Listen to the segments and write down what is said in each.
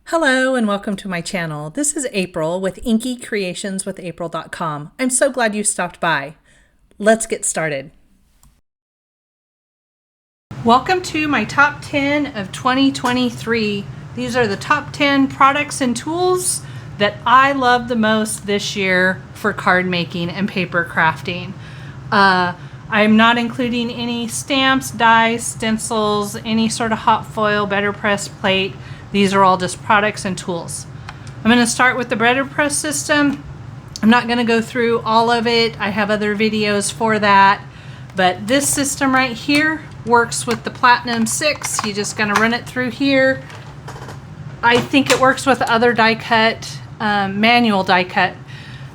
Hello and welcome to my channel. This is April with inkycreationswithapril.com. I'm so glad you stopped by. Let's get started. Welcome to my top 10 of 2023. These are the top 10 products and tools that I love the most this year for card making and paper crafting. I'm not including any stamps, dies, stencils, any sort of hot foil, BetterPress plate. These are all just products and tools. I'm going to start with the BetterPress system. I'm not going to go through all of it. I have other videos for that. But this system right here works with the Platinum 6. You're just going to run it through here. I think it works with other die cut, manual die cut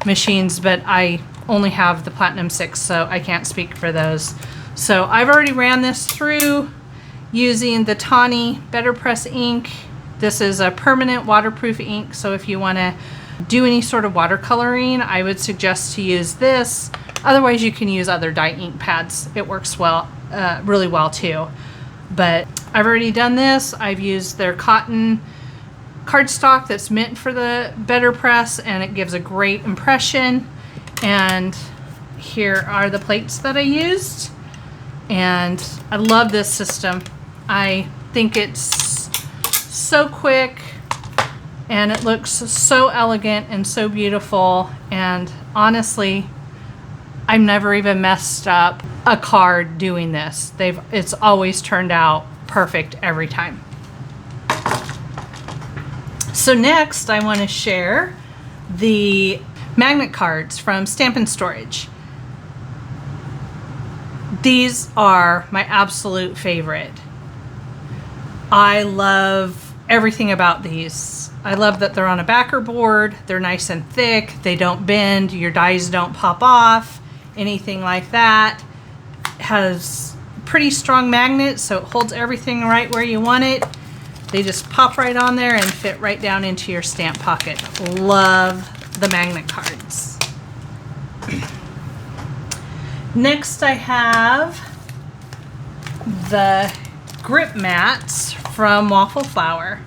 machines, but I only have the Platinum 6, so I can't speak for those. So I've already ran this through using the Tawny BetterPress ink. This is a permanent waterproof ink, so if you want to do any sort of watercoloring, I would suggest to use this. Otherwise, you can use other dye ink pads. It works well, really well too. But I've already done this. I've used their cotton cardstock that's meant for the BetterPress, and it gives a great impression. And here are the plates that I used. And I love this system. I think it's so quick and it looks so elegant and so beautiful. And honestly, I've never even messed up a card doing this. It's always turned out perfect every time. So next I want to share the magnet cards from Stampin' Storage. These are my absolute favorite. I love everything about these. I love that they're on a backer board. They're nice and thick. They don't bend. Your dies don't pop off. Anything like that. It has pretty strong magnets, so it holds everything right where you want it. They just pop right on there and fit right down into your stamp pocket. Love the magnet cards. Next I have the grip mats from Waffle Flower.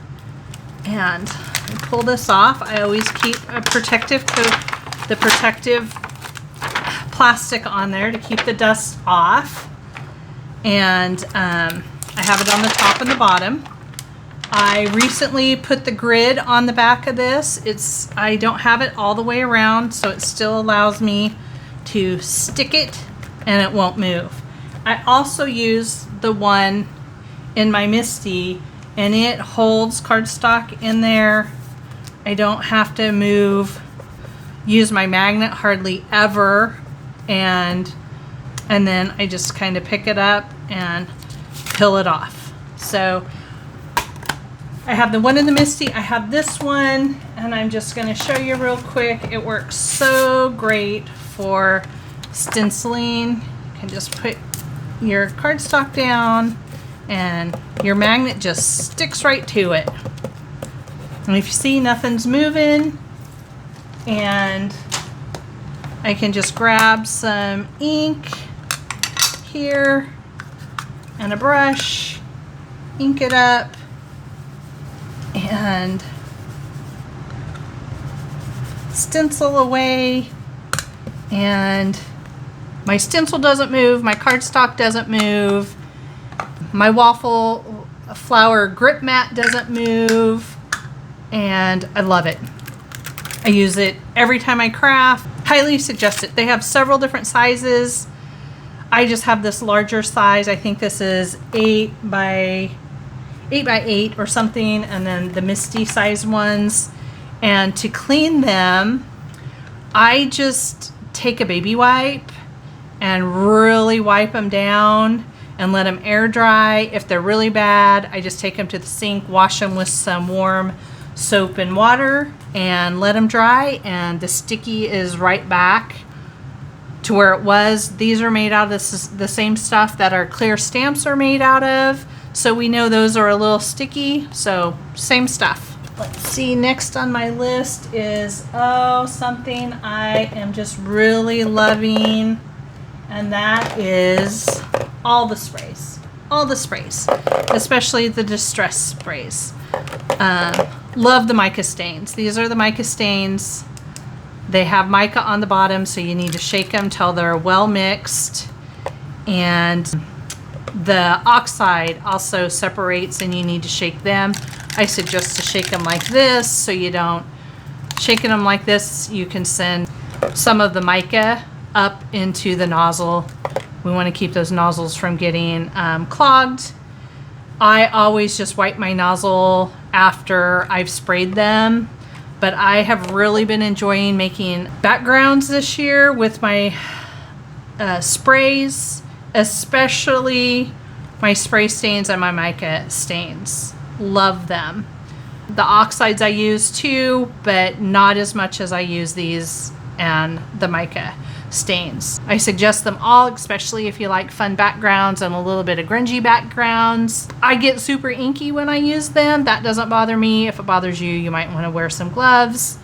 And I pull this off. I always keep a protective coat, the protective plastic on there to keep the dust off. And I have it on the top and the bottom. I recently put the grid on the back of this. I don't have it all the way around, so it still allows me to stick it and it won't move. I also use the one in my Misty, and it holds cardstock in there. I don't have to use my magnet hardly ever, and then I just kind of pick it up and peel it off. So I have the one in the Misty, I have this one, and I'm just going to show you real quick. It works so great for stenciling. You can just put your cardstock down and your magnet just sticks right to it. And if you see, nothing's moving, and I can just grab some ink here and a brush, ink it up, and stencil away. And my stencil doesn't move, my cardstock doesn't move, my Waffle Flower grip mat doesn't move, and I love it. I use it every time I craft. Highly suggest it. They have several different sizes. I just have this larger size. I think this is 8 by 8 or something, and then the Misty size ones. And to clean them, I just take a baby wipe and really wipe them down and let them air dry. If they're really bad, I just take them to the sink, wash them with some warm soap and water, and let them dry, and the sticky is right back to where it was. These are made out of the same stuff that our clear stamps are made out of, so we know those are a little sticky, so same stuff. Let's see, next on my list is something I am just really loving, and that is all the sprays, especially the distress sprays. Love the mica stains. These are the mica stains. They have mica on the bottom, so you need to shake them till they're well mixed. And the oxide also separates and you need to shake them. I suggest to shake them like this, so you don't, shaking them like this, you can send some of the mica up into the nozzle. We want to keep those nozzles from getting clogged. I always just wipe my nozzle after I've sprayed them, but I have really been enjoying making backgrounds this year with my sprays, especially my spray stains and my mica stains. Love them. The oxides I use too, but not as much as I use these and the mica stains. I suggest them all, especially if you like fun backgrounds and a little bit of grungy backgrounds. I get super inky when I use them. That doesn't bother me. If it bothers you, you might want to wear some gloves.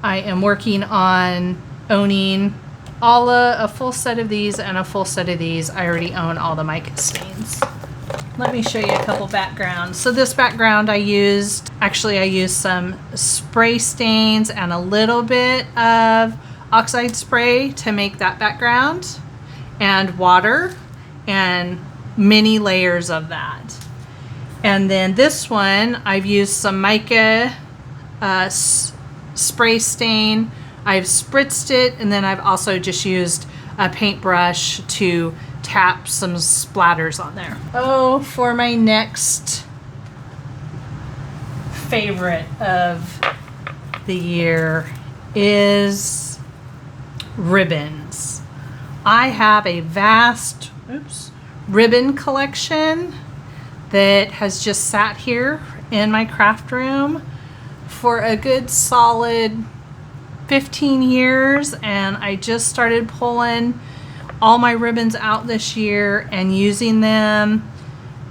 I am working on owning a full set of these and a full set of these. I already own all the mica stains. Let me show you a couple backgrounds. So this background I used some spray stains and a little bit of oxide spray to make that background, and water, and many layers of that. And then this one, I've used some mica spray stain. I've spritzed it, and then I've also just used a paintbrush to tap some splatters on there. Oh, for my next favorite of the year is ribbons. I have a vast ribbon collection that has just sat here in my craft room for a good solid 15 years, and I just started pulling all my ribbons out this year and using them.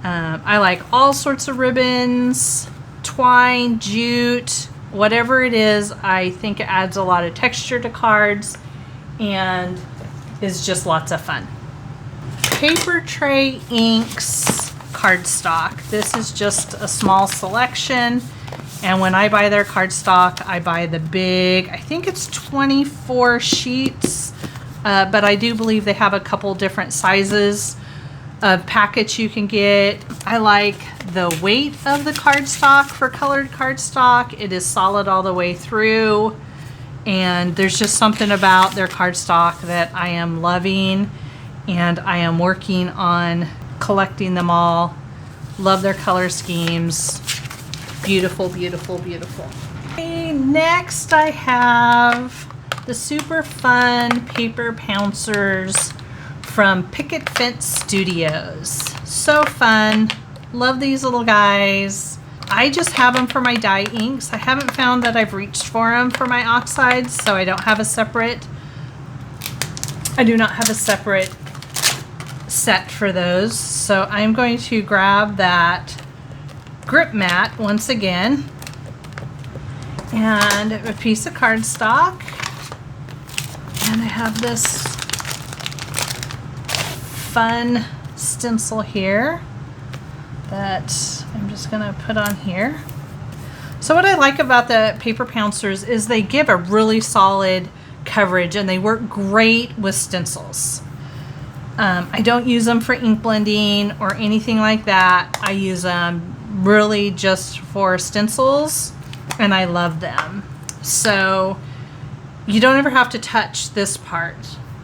I like all sorts of ribbons, twine, jute, whatever it is. I think it adds a lot of texture to cards and is just lots of fun. Paper Tray Inks cardstock. This is just a small selection, and when I buy their cardstock, I buy the big, I think it's 24 sheets, but I do believe they have a couple different sizes of packets you can get. I like the weight of the cardstock for colored cardstock. It is solid all the way through, and there's just something about their cardstock that I am loving, and I am working on collecting them all. Love their color schemes. Beautiful, beautiful, beautiful. Okay, next I have the super fun paper pouncers from Picket Fence Studios. So fun. Love these little guys. I just have them for my dye inks. I haven't found that I've reached for them for my oxides, so I do not have a separate set for those. So I'm going to grab that grip mat once again and a piece of cardstock, and I have this fun stencil here that I'm just gonna put on here. So what I like about the paper pouncers is they give a really solid coverage and they work great with stencils. I don't use them for ink blending or anything like that. I use them really just for stencils, and I love them. So you don't ever have to touch this part,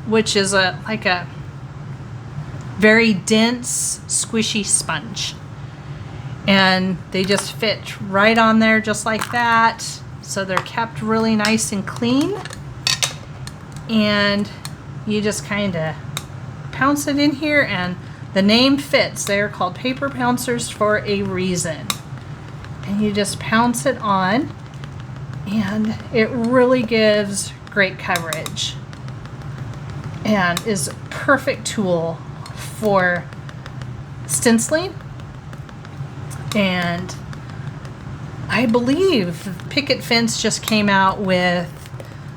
which is like a very dense, squishy sponge. And they just fit right on there just like that. So they're kept really nice and clean. And you just kind of pounce it in here, and the name fits. They are called paper pouncers for a reason. And you just pounce it on, and it really gives great coverage and is a perfect tool for stenciling. And I believe Picket Fence just came out with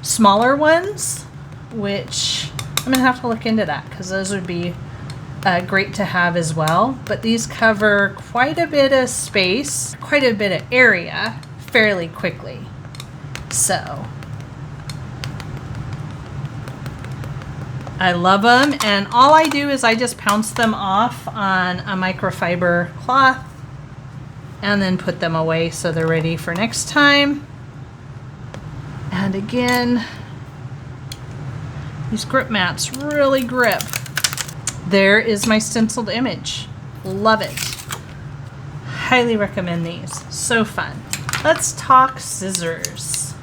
smaller ones, which I'm gonna have to look into that because those would be great to have as well. But these cover quite a bit of space, quite a bit of area, fairly quickly. So I love them, and all I do is I just pounce them off on a microfiber cloth and then put them away so they're ready for next time. And again, these grip mats really grip. There is my stenciled image. Love it. Highly recommend these. So fun. Let's talk scissors.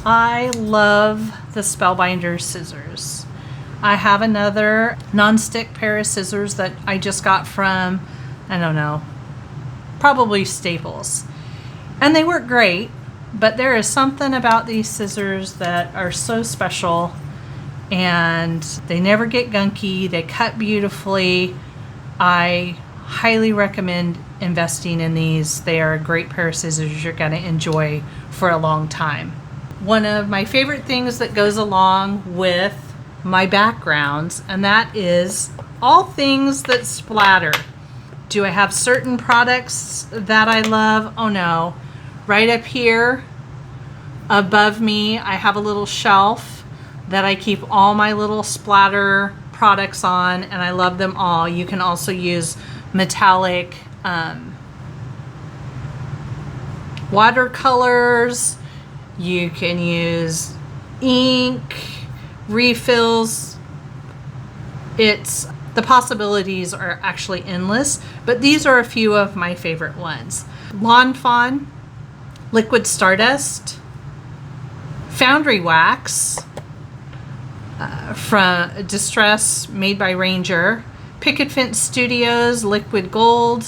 I love the Spellbinders scissors. I have another non-stick pair of scissors that I just got from, I don't know, probably Staples. And they work great, but there is something about these scissors that are so special, and they never get gunky. They cut beautifully. I highly recommend investing in these. They are a great pair of scissors you're going to enjoy for a long time. One of my favorite things that goes along with my backgrounds, and that is all things that splatter. Do I have certain products that I love? Oh no. Right up here above me, I have a little shelf that I keep all my little splatter products on, and I love them all. You can also use metallic watercolors. You can use ink, refills. The possibilities are actually endless, but these are a few of my favorite ones. Fawn, liquid Stardust, Foundry Wax from Distress made by Ranger, Picket Fence Studios liquid gold,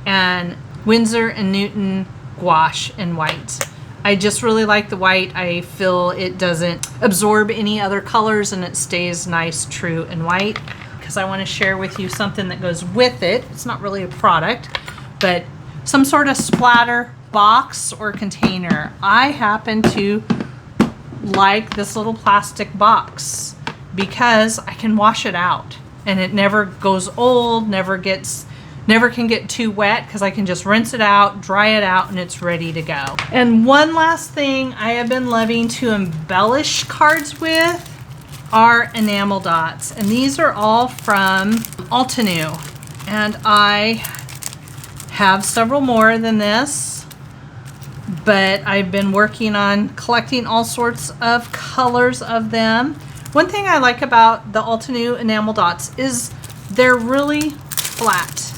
and Winsor & Newton gouache in white. I just really like the white. I feel it doesn't absorb any other colors and it stays nice, true, and white. Because I want to share with you something that goes with it. It's not really a product, but some sort of splatter box or container. I happen to like this little plastic box because I can wash it out and it never goes old, never can get too wet because I can just rinse it out, dry it out, and it's ready to go. And one last thing I have been loving to embellish cards with are enamel dots, and these are all from Altenew, and I have several more than this, but I've been working on collecting all sorts of colors of them. One thing I like about the Altenew enamel dots is they're really flat.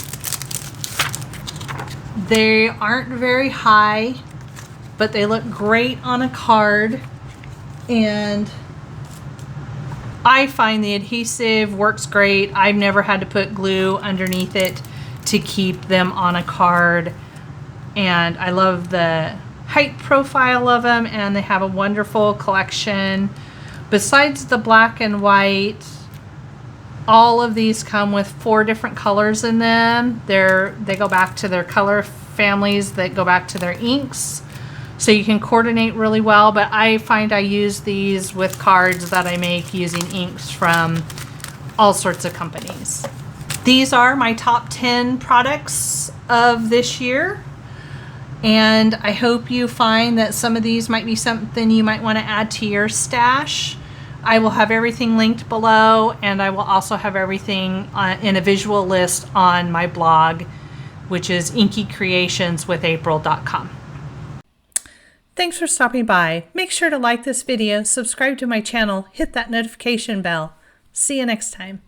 They aren't very high, but they look great on a card, and I find the adhesive works great. I've never had to put glue underneath it to keep them on a card, and I love the height profile of them, and they have a wonderful collection. Besides the black and white, all of these come with 4 different colors in them. They go back to their color families that go back to their inks, so you can coordinate really well. But I find I use these with cards that I make using inks from all sorts of companies. These are my top 10 products of this year, and I hope you find that some of these might be something you might want to add to your stash. I will have everything linked below, and I will also have everything in a visual list on my blog, which is inkycreationswithapril.com. Thanks for stopping by. Make sure to like this video, subscribe to my channel, hit that notification bell. See you next time.